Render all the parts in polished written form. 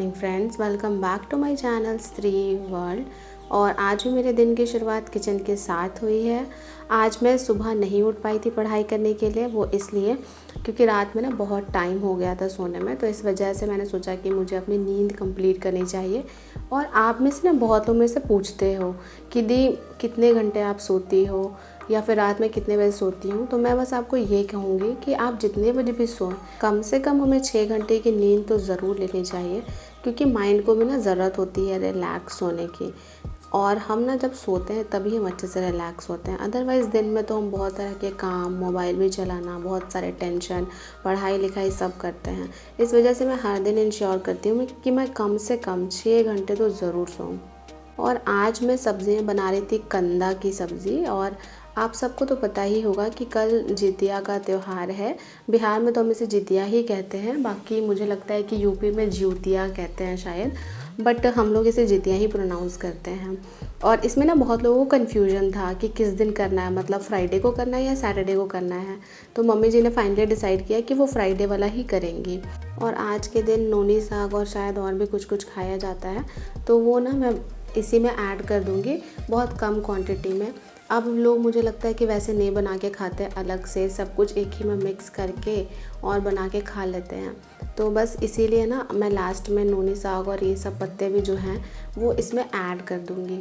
Morning friends, welcome back to my channel Stree world. और आज भी मेरे दिन की शुरुआत किचन के साथ हुई है। आज मैं सुबह नहीं उठ पाई थी पढ़ाई करने के लिए, वो इसलिए क्योंकि रात में ना बहुत टाइम हो गया था सोने में, तो इस वजह से मैंने सोचा कि मुझे अपनी नींद कंप्लीट करनी चाहिए। और आप में से ना बहुत लोग मेरे से पूछते हो कि दी कितने घंटे आप सोती हो या फिर रात में कितने बजे सोती हूँ। तो मैं बस आपको ये कहूँगी कि आप जितने बजे भी सोएं, कम से कम हमें 6 घंटे की नींद तो ज़रूर लेनी चाहिए, क्योंकि माइंड को भी ना ज़रूरत होती है रिलैक्स होने की। और हम ना जब सोते हैं तभी हम अच्छे से रिलैक्स होते हैं। अदरवाइज़ दिन में तो हम बहुत तरह के काम, मोबाइल भी चलाना, बहुत सारे टेंशन, पढ़ाई लिखाई सब करते हैं। इस वजह से मैं हर दिन इंश्योर करती हूँ कि मैं कम से कम 6 घंटे तो ज़रूर सोऊं। और आज मैं सब्ज़ियाँ बना रही थी, कंदा की सब्ज़ी। और आप सबको तो पता ही होगा कि कल जितिया का त्यौहार है। बिहार में तो हम इसे जितिया ही कहते हैं, बाकी मुझे लगता है कि यूपी में ज्योतिया कहते हैं शायद, बट हम लोग इसे जितिया ही प्रोनाउंस करते हैं। और इसमें ना बहुत लोगों को कन्फ्यूजन था कि किस दिन करना है, मतलब फ्राइडे को करना है या सैटरडे को करना है। तो मम्मी जी ने फाइनली डिसाइड किया कि वो फ्राइडे वाला ही करेंगी। और आज के दिन नोनी साग और शायद और भी कुछ कुछ खाया जाता है, तो वो ना मैं इसी में ऐड कर दूँगी, बहुत कम क्वांटिटी में। अब लोग मुझे लगता है कि वैसे नहीं बना के खाते, अलग से सब कुछ एक ही में मिक्स करके और बना के खा लेते हैं। तो बस इसीलिए ना मैं लास्ट में नूनी साग और ये सब पत्ते भी जो हैं वो इसमें ऐड कर दूँगी।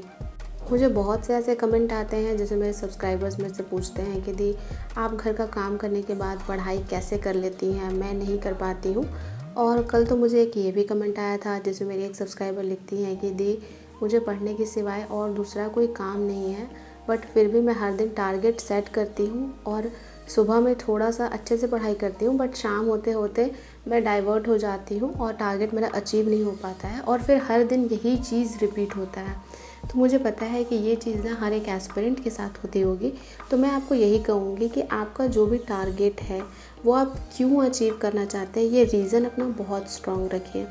मुझे बहुत से ऐसे कमेंट आते हैं जैसे मेरे सब्सक्राइबर्स मेरे से पूछते हैं कि दी आप घर का काम करने के बाद पढ़ाई कैसे कर लेती हैं, मैं नहीं कर पाती हूँ। और कल तो मुझे एक ये भी कमेंट आया था जिसमें मेरी एक सब्सक्राइबर लिखती हैं कि दी मुझे पढ़ने के सिवाय और दूसरा कोई काम नहीं है, बट फिर भी मैं हर दिन टारगेट सेट करती हूँ और सुबह में थोड़ा सा अच्छे से पढ़ाई करती हूँ, बट शाम होते होते मैं डाइवर्ट हो जाती हूँ और टारगेट मेरा अचीव नहीं हो पाता है और फिर हर दिन यही चीज़ रिपीट होता है। तो मुझे पता है कि ये चीज़ ना हर एक एस्पिरेंट के साथ होती होगी। तो मैं आपको यही कहूँगी कि आपका जो भी टारगेट है वो आप क्यों अचीव करना चाहते हैं, ये रीज़न अपना बहुत स्ट्रॉन्ग रखिए।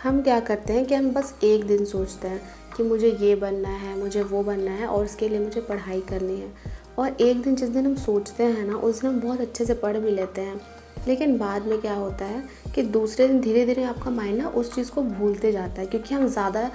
हम क्या करते हैं कि हम बस एक दिन सोचते हैं कि मुझे ये बनना है, मुझे वो बनना है और उसके लिए मुझे पढ़ाई करनी है। और एक दिन जिस दिन हम सोचते हैं ना, उस दिन हम बहुत अच्छे से पढ़ भी लेते हैं, लेकिन बाद में क्या होता है कि दूसरे दिन धीरे धीरे आपका माइंड ना उस चीज़ को भूलते जाता है, क्योंकि हम ज़्यादा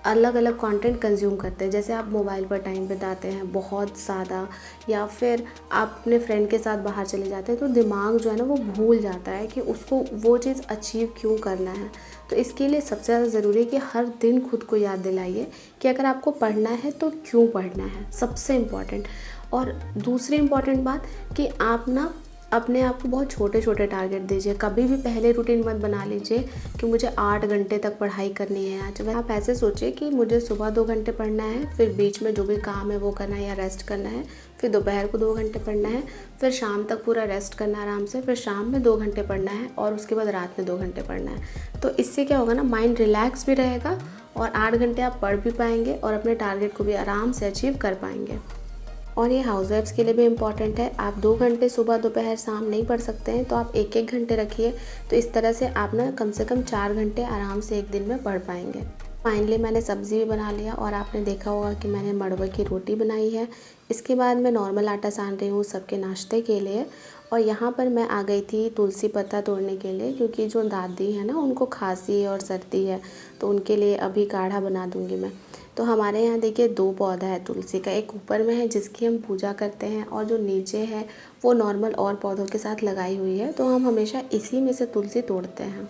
अलग अलग कंटेंट कंज्यूम करते हैं। जैसे आप मोबाइल पर टाइम बिताते हैं बहुत ज़्यादा, या फिर आप अपने फ्रेंड के साथ बाहर चले जाते हैं, तो दिमाग जो है ना वो भूल जाता है कि उसको वो चीज़ अचीव क्यों करना है। तो इसके लिए सबसे ज़्यादा ज़रूरी है कि हर दिन खुद को याद दिलाइए कि अगर आपको पढ़ना है तो क्यों पढ़ना है, सबसे इम्पॉर्टेंट। और दूसरी इम्पॉर्टेंट बात कि आप ना अपने आप को बहुत छोटे छोटे टारगेट दीजिए। कभी भी पहले रूटीन मत बना लीजिए कि मुझे 8 घंटे तक पढ़ाई करनी है आज। वह आप ऐसे सोचिए कि मुझे सुबह 2 घंटे पढ़ना है, फिर बीच में जो भी काम है वो करना है या रेस्ट करना है, फिर दोपहर को 2 घंटे पढ़ना है, फिर शाम तक पूरा रेस्ट करना है आराम से, फिर शाम में 2 घंटे पढ़ना है और उसके बाद रात में 2 घंटे पढ़ना है। तो इससे क्या होगा ना, माइंड रिलैक्स भी रहेगा और 8 घंटे आप पढ़ भी पाएंगे और अपने टारगेट को भी आराम से अचीव कर पाएंगे। और ये हाउसवाइफ्स के लिए भी इम्पॉर्टेंट है। आप 2 घंटे सुबह दोपहर शाम नहीं पढ़ सकते हैं तो आप 1-1 घंटे रखिए। तो इस तरह से आप ना कम से कम 4 घंटे आराम से एक दिन में पढ़ पाएंगे। फाइनली मैंने सब्ज़ी भी बना लिया और आपने देखा होगा कि मैंने मड़वे की रोटी बनाई है। इसके बाद मैं नॉर्मल आटा सान रही हूँ सबके नाश्ते के लिए। और यहाँ पर मैं आ गई थी तुलसी पत्ता तोड़ने के लिए, क्योंकि जो दादी है ना उनको खांसी और सर्दी है, तो उनके लिए अभी काढ़ा बना दूँगी मैं। तो हमारे यहाँ देखिए 2 पौधा है तुलसी का, एक ऊपर में है जिसकी हम पूजा करते हैं और जो नीचे है वो नॉर्मल और पौधों के साथ लगाई हुई है, तो हम हमेशा इसी में से तुलसी तोड़ते हैं।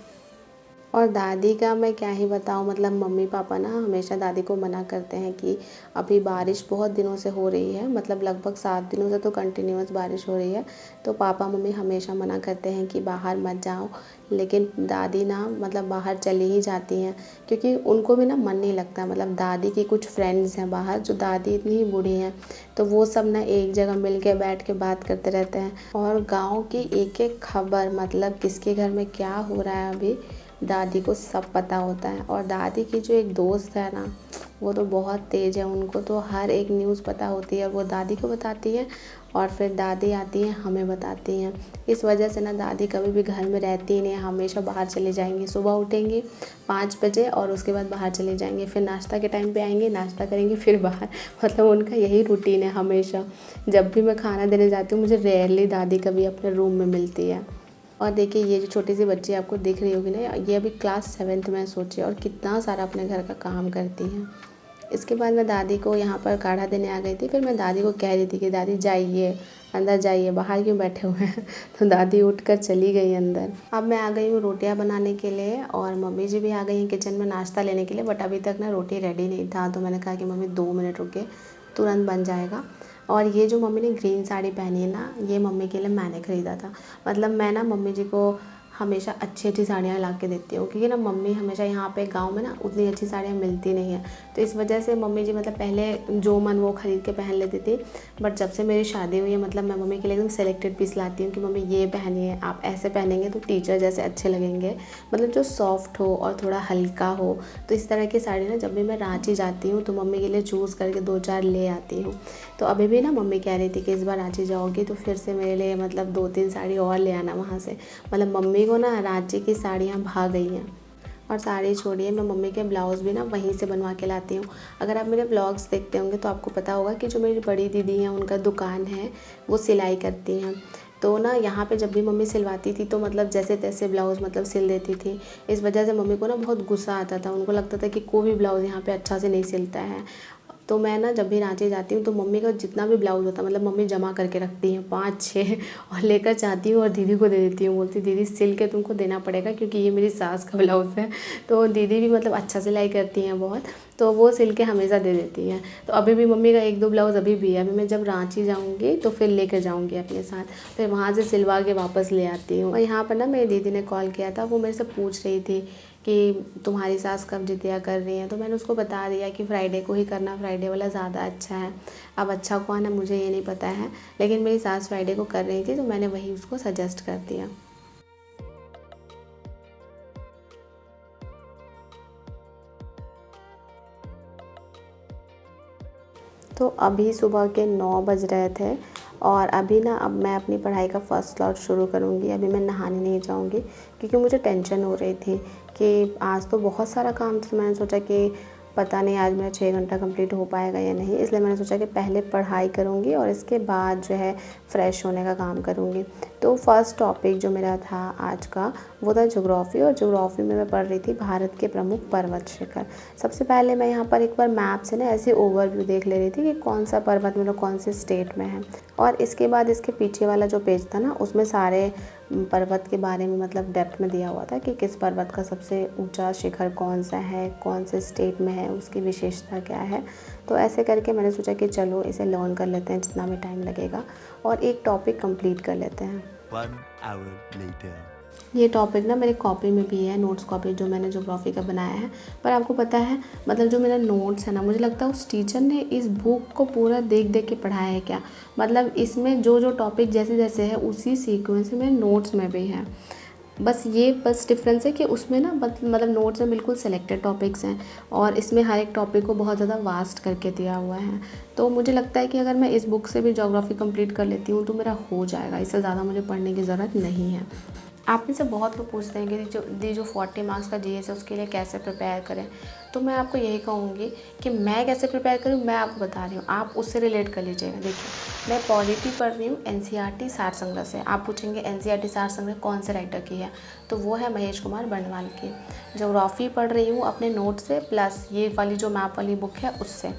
और दादी का मैं क्या ही बताऊँ, मतलब मम्मी पापा ना हमेशा दादी को मना करते हैं कि अभी बारिश बहुत दिनों से हो रही है, मतलब लगभग 7 दिनों से तो कंटिन्यूअस बारिश हो रही है। तो पापा मम्मी हमेशा मना करते हैं कि बाहर मत जाओ, लेकिन दादी ना मतलब बाहर चली ही जाती हैं, क्योंकि उनको भी ना मन नहीं लगता। मतलब दादी की कुछ फ्रेंड्स हैं बाहर, जो दादी इतनी ही बूढ़ी हैं, तो वो सब ना एक जगह मिल के बैठ के बात करते रहते हैं और गाँव की एक एक खबर, मतलब किसके घर में क्या हो रहा है अभी, दादी को सब पता होता है। और दादी की जो एक दोस्त है ना, वो तो बहुत तेज़ है, उनको तो हर एक न्यूज़ पता होती है। वो दादी को बताती है और फिर दादी आती हैं हमें बताती हैं। इस वजह से ना दादी कभी भी घर में रहती ही नहीं है, हमेशा बाहर चली जाएंगी। सुबह उठेंगी 5 बजे और उसके बाद बाहर चले जाएंगे, फिर नाश्ता के टाइम पे आएंगे, नाश्ता करेंगे, फिर बाहर। मतलब उनका यही रूटीन है हमेशा। जब भी मैं खाना देने जाती हूँ, मुझे रेयरली दादी कभी अपने रूम में मिलती है। और देखिए ये जो छोटी सी बच्ची आपको दिख रही होगी ना, ये अभी क्लास 7th में, सोचिए, और कितना सारा अपने घर का काम करती हैं। इसके बाद मैं दादी को यहाँ पर काढ़ा देने आ गई थी। फिर मैं दादी को कह रही थी कि दादी जाइए, अंदर जाइए, बाहर क्यों बैठे हुए हैं। तो दादी उठकर चली गई अंदर। अब मैं आ गई हूँ रोटियाँ बनाने के लिए, और मम्मी जी भी आ गई हैं किचन में नाश्ता लेने के लिए। बट अभी तक ना रोटी रेडी नहीं था, तो मैंने कहा कि मम्मी 2 मिनट रुके, तुरंत बन जाएगा। और ये जो मम्मी ने ग्रीन साड़ी पहनी है ना, ये मम्मी के लिए मैंने ख़रीदा था। मतलब मैं ना मम्मी जी को हमेशा अच्छी अच्छी साड़ियाँ ला के देती हूँ, क्योंकि ना मम्मी हमेशा यहाँ पे गांव में ना उतनी अच्छी साड़ियाँ मिलती नहीं हैं। तो इस वजह से मम्मी जी मतलब पहले जो मन वो ख़रीद के पहन लेती थी। बट जब से मेरी शादी हुई है, मतलब मैं मम्मी के लिए एकदम सेलेक्टेड पीस लाती हूँ कि मम्मी ये पहनिए, आप ऐसे पहनेंगे तो टीचर जैसे अच्छे लगेंगे, मतलब जो सॉफ्ट हो और थोड़ा हल्का हो। तो इस तरह की साड़ी ना जब भी मैं रांची जाती हूँ तो मम्मी के लिए चूज़ करके 2-4 ले आती हूँ। तो अभी भी ना मम्मी कह रही थी कि इस बार रांची जाओगी तो फिर से मेरे लिए मतलब 2-3 साड़ी और ले आना वहाँ से। मतलब मम्मी को ना रांची की साड़ियाँ भा गई हैं। और साड़ी छोड़िए, मैं मम्मी के ब्लाउज़ भी ना वहीं से बनवा के लाती हूँ। अगर आप मेरे ब्लॉग्स देखते होंगे तो आपको पता होगा कि जो मेरी बड़ी दीदी हैं, उनका दुकान है, वो सिलाई करती हैं। तो ना यहाँ पे जब भी मम्मी सिलवाती थी तो मतलब जैसे तैसे ब्लाउज़ मतलब सिल देती थी। इस वजह से मम्मी को ना बहुत गुस्सा आता था। उनको लगता था कि कोई भी ब्लाउज़ यहाँ पे अच्छा से नहीं सिलता है। तो मैं ना जब भी रांची जाती हूँ तो मम्मी का जितना भी ब्लाउज़ होता है, मतलब मम्मी जमा करके रखती हैं 5-6, और लेकर जाती हूँ और दीदी को दे देती हूँ। बोलती दीदी सिल के तुमको देना पड़ेगा, क्योंकि ये मेरी सास का ब्लाउज़ है। तो दीदी भी मतलब अच्छा सिलाई करती हैं बहुत, तो वो सिल के हमेशा दे देती हैं। तो अभी भी मम्मी का 1-2 ब्लाउज़ अभी भी है। अभी मैं जब रांची जाऊँगी तो फिर लेकर जाऊँगी अपने साथ, फिर वहाँ से सिलवा के वापस ले आती हूँ। और यहाँ पर ना मेरी दीदी ने कॉल किया था, वो मेरे से पूछ रही थी कि तुम्हारी सास कब जितिया कर रही हैं। तो मैंने उसको बता दिया कि फ्राइडे को ही करना, फ्राइडे वाला ज़्यादा अच्छा है। अब अच्छा कौन है मुझे ये नहीं पता है, लेकिन मेरी सास फ्राइडे को कर रही थी तो मैंने वही उसको सजेस्ट कर दिया। तो अभी सुबह के 9 बज रहे थे, और अभी ना अब मैं अपनी पढ़ाई का फर्स्ट स्लॉट शुरू करूँगी। अभी मैं नहाने नहीं जाऊँगी, क्योंकि मुझे टेंशन हो रही थी कि आज तो बहुत सारा काम था। मैंने सोचा कि पता नहीं आज मेरा 6 घंटा कंप्लीट हो पाएगा या नहीं, इसलिए मैंने सोचा कि पहले पढ़ाई करूँगी और इसके बाद जो है फ़्रेश होने का काम करूँगी। तो फर्स्ट टॉपिक जो मेरा था आज का, वो था ज्योग्राफ़ी, और ज्योग्राफ़ी में मैं पढ़ रही थी भारत के प्रमुख पर्वत शिखर। सबसे पहले मैं यहाँ पर एक बार मैप से ना ऐसे ओवरव्यू देख ले रही थी कि कौन सा पर्वत मतलब कौन से स्टेट में है। और इसके बाद इसके पीछे वाला जो पेज था ना, उसमें सारे पर्वत के बारे में मतलब डेप्थ में दिया हुआ था कि किस पर्वत का सबसे ऊंचा शिखर कौन सा है, कौन से स्टेट में है, उसकी विशेषता क्या है। तो ऐसे करके मैंने सोचा कि चलो इसे लर्न कर लेते हैं जितना भी टाइम लगेगा, और एक टॉपिक कंप्लीट कर लेते हैं। 1 hour later. ये टॉपिक ना मेरी कॉपी में भी है, नोट्स कॉपी जो मैंने ज्योग्राफी का बनाया है। पर आपको पता है, मतलब जो मेरा नोट्स है ना, मुझे लगता है उस टीचर ने इस बुक को पूरा देख देख के पढ़ाया है क्या। मतलब इसमें जो जो टॉपिक जैसे जैसे है उसी सीक्वेंस में नोट्स में भी है। बस डिफरेंस है कि उसमें ना मतलब नोट्स में बिल्कुल सेलेक्टेड टॉपिक्स हैं, और इसमें हर एक टॉपिक को बहुत ज़्यादा वास्ट करके दिया हुआ है। तो मुझे लगता है कि अगर मैं इस बुक से भी ज्योग्राफी कंप्लीट कर लेती हूँ तो मेरा हो जाएगा, इससे ज़्यादा मुझे पढ़ने की ज़रूरत नहीं है। आप में से बहुत लोग पूछते हैं कि जो 40 मार्क्स का जीएस है उसके लिए कैसे प्रिपेयर करें। तो मैं आपको यही कहूँगी कि मैं कैसे प्रिपेयर करूँ, मैं आपको बता रही हूँ, आप उससे रिलेट कर लीजिएगा। देखिए, मैं पॉलिटी पढ़ रही हूँ एनसीईआरटी सार संग्रह से। आप पूछेंगे एनसीईआरटी सार संग्रह कौन से राइटर की है, तो वो है महेश कुमार बर्णवाल की। ज्योग्राफी पढ़ रही हूँ अपने नोट से, प्लस ये वाली जो मैप वाली बुक है उससे।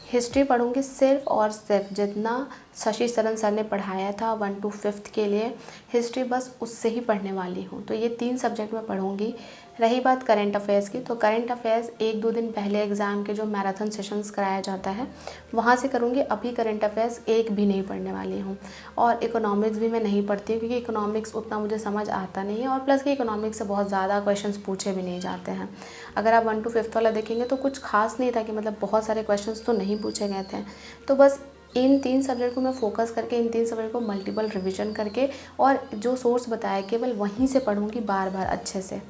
हिस्ट्री पढ़ूंगी सिर्फ और सिर्फ जितना शशि सरन सर ने पढ़ाया था 1 to 5th के लिए हिस्ट्री, बस उससे ही पढ़ने वाली हूँ। तो ये 3 सब्जेक्ट मैं पढ़ूंगी। रही बात करंट अफेयर्स की, तो करंट अफेयर्स 1-2 दिन पहले एग्ज़ाम के जो मैराथन सेशंस कराया जाता है वहाँ से करूँगी। अभी करंट अफेयर्स एक भी नहीं पढ़ने वाली हूँ। और इकोनॉमिक्स भी मैं नहीं पढ़ती हूँ, क्योंकि इकोनॉमिक्स उतना मुझे समझ आता नहीं है, और प्लस कि इकोनॉमिक्स से बहुत ज़्यादा क्वेश्चंस पूछे भी नहीं जाते हैं। अगर आप 1 to 5th वाला देखेंगे तो कुछ खास नहीं था कि मतलब बहुत सारे क्वेश्चंस तो नहीं पूछे गए थे। तो बस इन 3 सब्जेक्ट को मैं फोकस करके, इन 3 सब्जेक्ट को मल्टीपल रिवीजन करके, और जो सोर्स बताया केवल वहीं से पढ़ूंगी बार बार अच्छे से।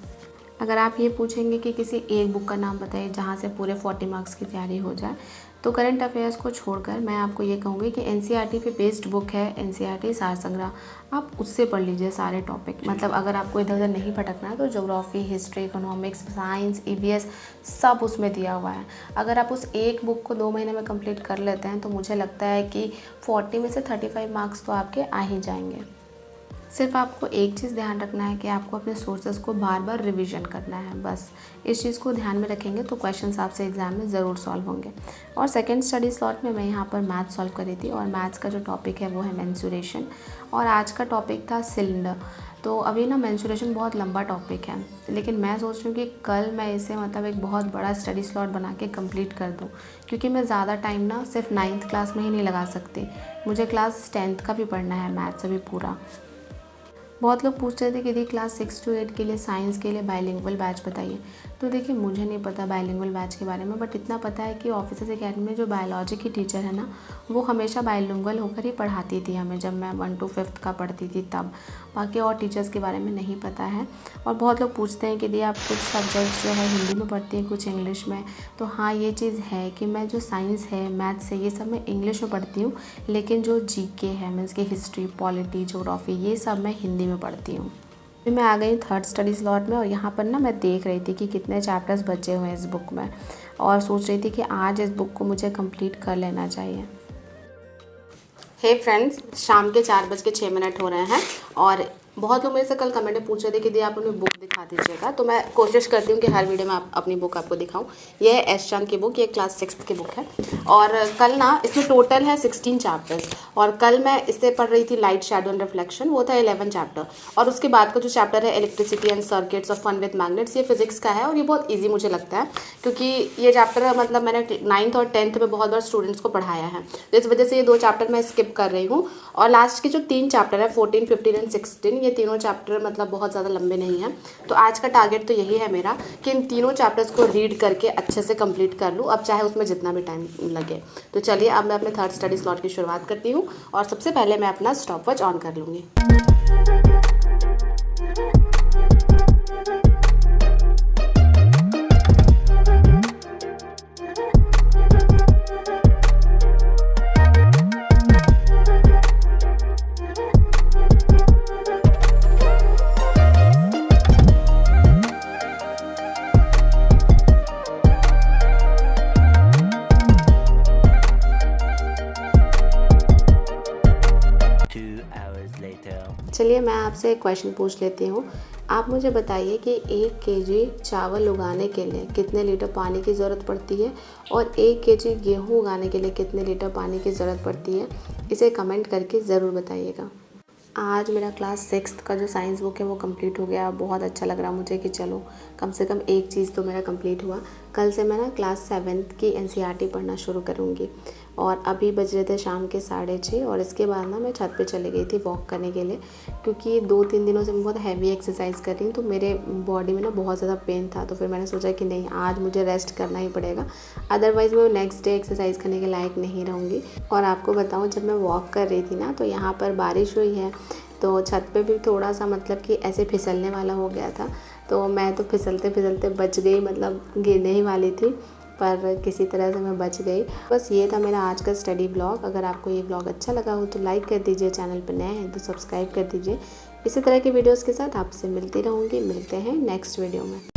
अगर आप ये पूछेंगे कि किसी एक बुक का नाम बताइए जहाँ से पूरे 40 मार्क्स की तैयारी हो जाए, तो करंट अफेयर्स को छोड़कर मैं आपको ये कहूँगी कि एनसीईआरटी पे बेस्ड बुक है एनसीईआरटी सार संग्रह, आप उससे पढ़ लीजिए सारे टॉपिक। मतलब अगर आपको इधर उधर नहीं भटकना है तो geography, history, economics, science, EVS सब उसमें दिया हुआ है। अगर आप उस एक बुक को 2 महीने में कंप्लीट कर लेते हैं तो मुझे लगता है कि 40 में से 35 मार्क्स तो आपके आ ही जाएंगे। सिर्फ आपको एक चीज़ ध्यान रखना है कि आपको अपने सोर्सेज को बार बार रिवीजन करना है, बस इस चीज़ को ध्यान में रखेंगे तो क्वेश्चंस आपसे एग्जाम में ज़रूर सॉल्व होंगे। और सेकंड स्टडी स्लॉट में मैं यहाँ पर मैथ्स सॉल्व करी थी और मैथ्स का जो टॉपिक है वो है मेंसुरेशन और आज का टॉपिक था सिलेंडर। तो अभी ना मेंसुरेशन बहुत लंबा टॉपिक है, लेकिन मैं सोच रही हूँ कि कल मैं इसे मतलब एक बहुत बड़ा स्टडी स्लॉट बना के कंप्लीट कर दूँ, क्योंकि मैं ज़्यादा टाइम ना सिर्फ 9th क्लास में ही नहीं लगा सकती, मुझे क्लास 10th का भी पढ़ना है मैथ्स अभी पूरा। बहुत लोग पूछ रहे थे कि दी क्लास 6 to 8 के लिए साइंस के लिए बाइलिंगुअल बैच बताइए। तो देखिए मुझे नहीं पता बाइलिंगुअल बैच के बारे में, बट इतना पता है कि ऑफिसर्स एकेडमी में जो बायोलॉजी की टीचर है ना, वो हमेशा बाइलिंगुअल होकर ही पढ़ाती थी हमें, जब मैं 1 to 5th का पढ़ती थी तब। बाकी और टीचर्स के बारे में नहीं पता है। और बहुत लोग पूछते हैं कि दी आप कुछ सब्जेक्ट्स जो है हिंदी में पढ़ती हैं, कुछ इंग्लिश में। तो हाँ, ये चीज़ है कि मैं जो साइंस है, मैथ्स है, ये सब मैं इंग्लिश में पढ़ती हूँ, लेकिन जो जीके है मीन्स की हिस्ट्री, पॉलिटी, ज्योग्राफी, ये सब मैं हिंदी में पढ़ती हूँ। फिर मैं आ गई थर्ड स्टडी स्लॉट में और यहाँ पर ना मैं देख रही थी कि कितने चैप्टर्स बचे हुए हैं इस बुक में और सोच रही थी कि आज इस बुक को मुझे कंप्लीट कर लेना चाहिए। हे फ्रेंड्स, शाम के 4:06 हो रहे हैं और बहुत लोग मेरे से कल कमेंट में पूछ रहे थे कि दी आप अपनी बुक दिखा दीजिएगा, तो मैं कोशिश करती हूँ कि हर वीडियो में अपनी बुक आपको दिखाऊं। ये है एस चांद की बुक, ये क्लास 6 की बुक है और कल ना इसमें टोटल है 16 चैप्टर्स और कल मैं इससे पढ़ रही थी लाइट, शैडो एंड रिफ्लेक्शन, वो था 11 चैप्टर और उसके बाद का जो चैप्टर है इलेक्ट्रिसिटी एंड सर्किट्स और फन विद मैग्नेट्स, ये फिजिक्स का है और ये बहुत ईजी मुझे लगता है क्योंकि ये चैप्टर मतलब मैंने 9th और 10th में बहुत बार स्टूडेंट्स को पढ़ाया है, तो इस वजह से ये 2 चैप्टर मैं स्किप कर रही हूँ। और लास्ट के जो 3 चैप्टर है 14, 15 एंड 16, ये तीनों चैप्टर मतलब बहुत ज़्यादा लंबे नहीं हैं, तो आज का टारगेट तो यही है मेरा कि इन तीनों चैप्टर्स को रीड करके अच्छे से कंप्लीट कर लूँ, अब चाहे उसमें जितना भी टाइम लगे। तो चलिए अब मैं अपने थर्ड स्टडी स्लॉट की शुरुआत करती हूँ और सबसे पहले मैं अपना स्टॉप वॉच ऑन कर लूँगी। चलिए मैं आपसे एक क्वेश्चन पूछ लेती हूँ। आप मुझे बताइए कि 1 kg चावल उगाने के लिए कितने लीटर पानी की ज़रूरत पड़ती है और 1 kg गेहूँ उगाने के लिए कितने लीटर पानी की ज़रूरत पड़ती है, इसे कमेंट करके ज़रूर बताइएगा। आज मेरा क्लास 6 का जो साइंस बुक है वो कंप्लीट हो गया। बहुत अच्छा लग रहा मुझे कि चलो कम से कम एक चीज़ तो मेरा कंप्लीट हुआ। कल से मैं ना क्लास 7th की NCERT पढ़ना शुरू करूँगी और अभी बज रहे थे शाम के 6:30 और इसके बाद ना मैं छत पे चली गई थी वॉक करने के लिए, क्योंकि 2-3 दिनों से मैं बहुत हैवी एक्सरसाइज कर रही हूँ तो मेरे बॉडी में ना बहुत ज़्यादा पेन था, तो फिर मैंने सोचा कि नहीं, आज मुझे रेस्ट करना ही पड़ेगा, अदरवाइज़ मैं नेक्स्ट डे एक्सरसाइज करने के लायक नहीं रहूँगी। और आपको बताऊँ, जब मैं वॉक कर रही थी ना तो यहाँ पर बारिश हुई है, तो छत पे भी थोड़ा सा मतलब कि ऐसे फिसलने वाला हो गया था, तो मैं तो फिसलते फिसलते बच गई, मतलब गिरने ही वाली थी, पर किसी तरह से मैं बच गई। बस ये था मेरा आज का स्टडी ब्लॉग। अगर आपको ये ब्लॉग अच्छा लगा हो तो लाइक कर दीजिए, चैनल पर नए हैं तो सब्सक्राइब कर दीजिए। इसी तरह के वीडियोस के साथ आपसे मिलती रहूँगी। मिलते हैं नेक्स्ट वीडियो में।